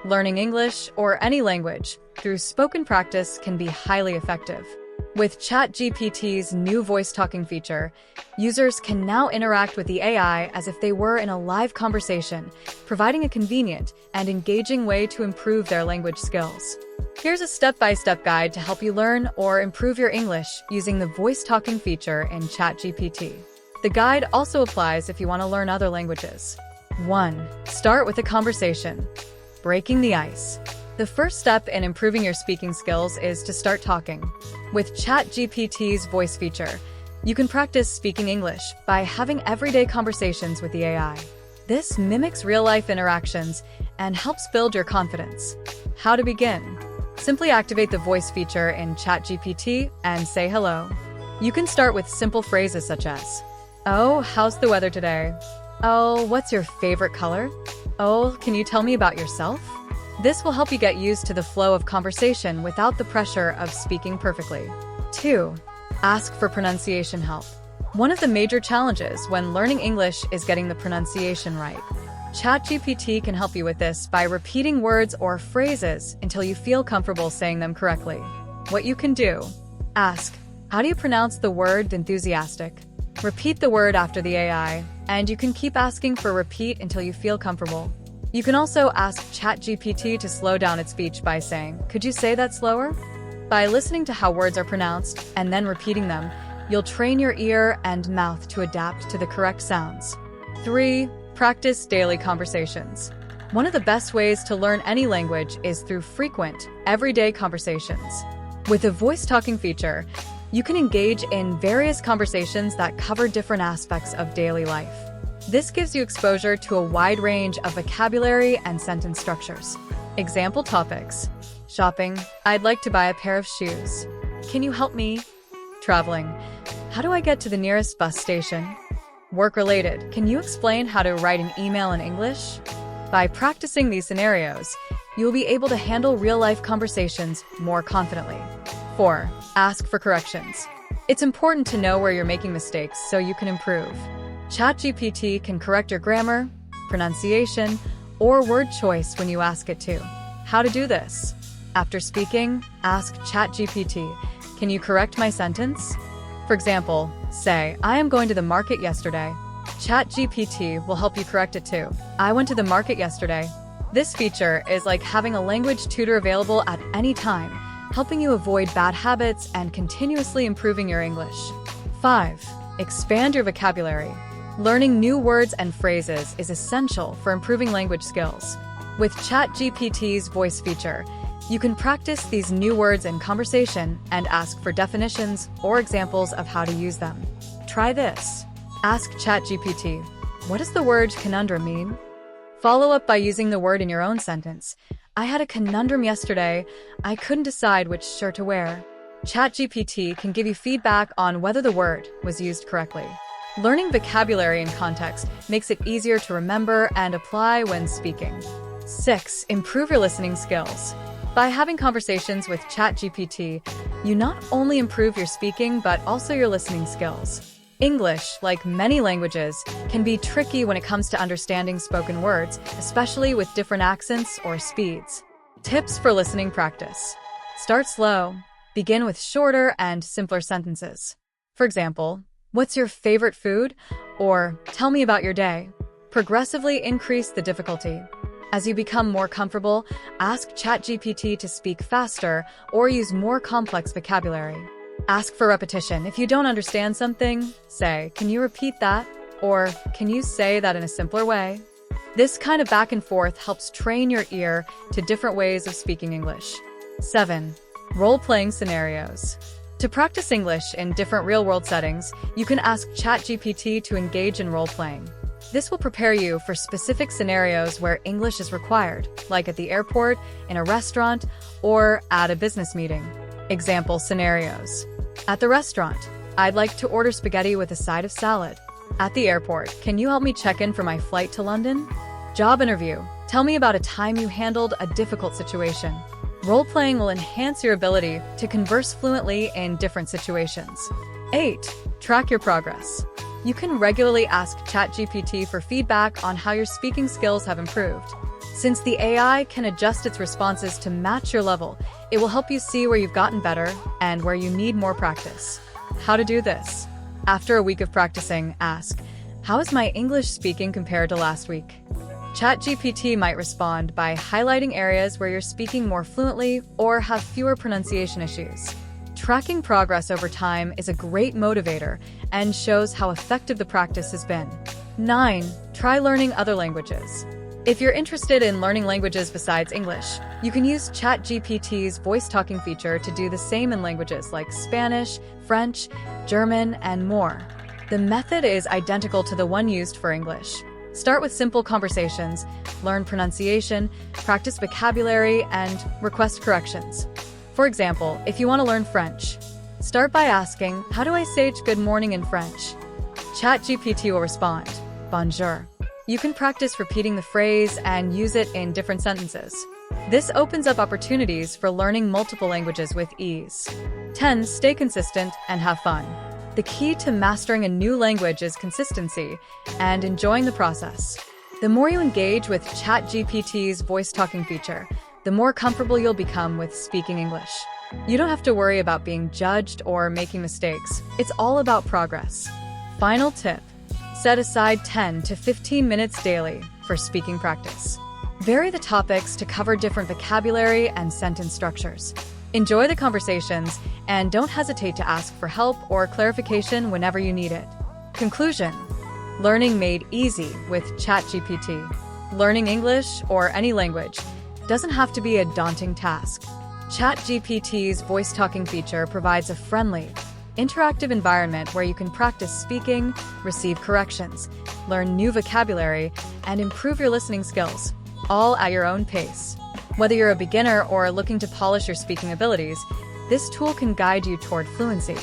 Learning English or any language through spoken practice can be highly effective. With ChatGPT's new voice talking feature, users can now interact with the AI as if they were in a live conversation, providing a convenient and engaging way to improve their language skills. Here's a step-by-step guide to help you learn or improve your English using the voice talking feature in ChatGPT. The guide also applies if you want to learn other languages. 1. Start with a conversation. Breaking the ice. The first step in improving your speaking skills is to start talking. With ChatGPT's voice feature, you can practice speaking English by having everyday conversations with the AI. This mimics real-life interactions and helps build your confidence. How to begin? Simply activate the voice feature in ChatGPT and say hello. You can start with simple phrases such as, "Oh, how's the weather today? Oh, what's your favorite color? Oh, can you tell me about yourself?" This will help you get used to the flow of conversation without the pressure of speaking perfectly. 2. Ask for pronunciation help. One of the major challenges when learning English is getting the pronunciation right. ChatGPT can help you with this by repeating words or phrases until you feel comfortable saying them correctly. What you can do: ask, "How do you pronounce the word enthusiastic?" Repeat the word after the AI, and you can keep asking for repeat until you feel comfortable. You can also ask ChatGPT to slow down its speech by saying, "Could you say that slower?" By listening to how words are pronounced and then repeating them, you'll train your ear and mouth to adapt to the correct sounds. 3. Practice daily conversations. One of the best ways to learn any language is through frequent, everyday conversations. With a voice talking feature, you can engage in various conversations that cover different aspects of daily life. This gives you exposure to a wide range of vocabulary and sentence structures. Example topics: shopping, "I'd like to buy a pair of shoes. Can you help me?" Traveling, "How do I get to the nearest bus station?" Work-related, "Can you explain how to write an email in English?" By practicing these scenarios, you will be able to handle real-life conversations more confidently. 4. Ask for corrections. It's important to know where you're making mistakes so you can improve. ChatGPT can correct your grammar, pronunciation, or word choice when you ask it to. How to do this? After speaking, ask ChatGPT, "Can you correct my sentence?" For example, say, "I am going to the market yesterday." ChatGPT will help you correct it too. "I went to the market yesterday." This feature is like having a language tutor available at any time, helping you avoid bad habits and continuously improving your English. 5. Expand your vocabulary. Learning new words and phrases is essential for improving language skills. With ChatGPT's voice feature, you can practice these new words in conversation and ask for definitions or examples of how to use them. Try this. Ask ChatGPT, "What does the word conundrum mean?" Follow up by using the word in your own sentence. "I had a conundrum yesterday. I couldn't decide which shirt to wear." ChatGPT can give you feedback on whether the word was used correctly. Learning vocabulary in context makes it easier to remember and apply when speaking. 6. Improve your listening skills. By having conversations with ChatGPT, you not only improve your speaking but also your listening skills. English, like many languages, can be tricky when it comes to understanding spoken words, especially with different accents or speeds. Tips for listening practice. Start slow. Begin with shorter and simpler sentences. For example, "What's your favorite food?" or "Tell me about your day." Progressively increase the difficulty. As you become more comfortable, ask ChatGPT to speak faster or use more complex vocabulary. Ask for repetition. If you don't understand something, say, "Can you repeat that?" or "Can you say that in a simpler way?" This kind of back and forth helps train your ear to different ways of speaking English. 7. Role-playing scenarios. To practice English in different real-world settings, you can ask ChatGPT to engage in role-playing. This will prepare you for specific scenarios where English is required, like at the airport, in a restaurant, or at a business meeting. Example scenarios. At the restaurant, "I'd like to order spaghetti with a side of salad." At the airport, "Can you help me check in for my flight to London?" Job interview. "Tell me about a time you handled a difficult situation." Role-playing will enhance your ability to converse fluently in different situations. 8. Track your progress. You can regularly ask ChatGPT for feedback on how your speaking skills have improved. Since the AI can adjust its responses to match your level, it will help you see where you've gotten better and where you need more practice. How to do this? After a week of practicing, ask, "How is my English speaking compared to last week?" ChatGPT might respond by highlighting areas where you're speaking more fluently or have fewer pronunciation issues. Tracking progress over time is a great motivator and shows how effective the practice has been. 9. Try learning other languages. If you're interested in learning languages besides English, you can use ChatGPT's voice talking feature to do the same in languages like Spanish, French, German, and more. The method is identical to the one used for English. Start with simple conversations, learn pronunciation, practice vocabulary, and request corrections. For example, if you want to learn French, start by asking, "How do I say good morning in French?" ChatGPT will respond, "Bonjour." You can practice repeating the phrase and use it in different sentences. This opens up opportunities for learning multiple languages with ease. 10. Stay consistent and have fun. The key to mastering a new language is consistency and enjoying the process. The more you engage with ChatGPT's voice talking feature, the more comfortable you'll become with speaking English. You don't have to worry about being judged or making mistakes. It's all about progress. Final tip. Set aside 10 to 15 minutes daily for speaking practice. Vary the topics to cover different vocabulary and sentence structures. Enjoy the conversations and don't hesitate to ask for help or clarification whenever you need it. Conclusion. Learning made easy with ChatGPT. Learning English or any language doesn't have to be a daunting task. ChatGPT's voice talking feature provides a friendly, interactive environment where you can practice speaking, receive corrections, learn new vocabulary, and improve your listening skills, all at your own pace. Whether you're a beginner or looking to polish your speaking abilities, this tool can guide you toward fluency.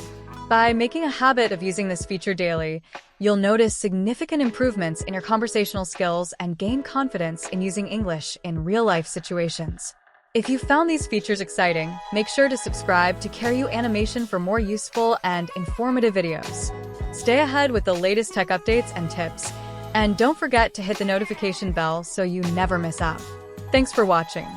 By making a habit of using this feature daily, you'll notice significant improvements in your conversational skills and gain confidence in using English in real-life situations. If you found these features exciting, make sure to subscribe to Carry You Animation for more useful and informative videos. Stay ahead with the latest tech updates and tips, and don't forget to hit the notification bell so you never miss out. Thanks for watching.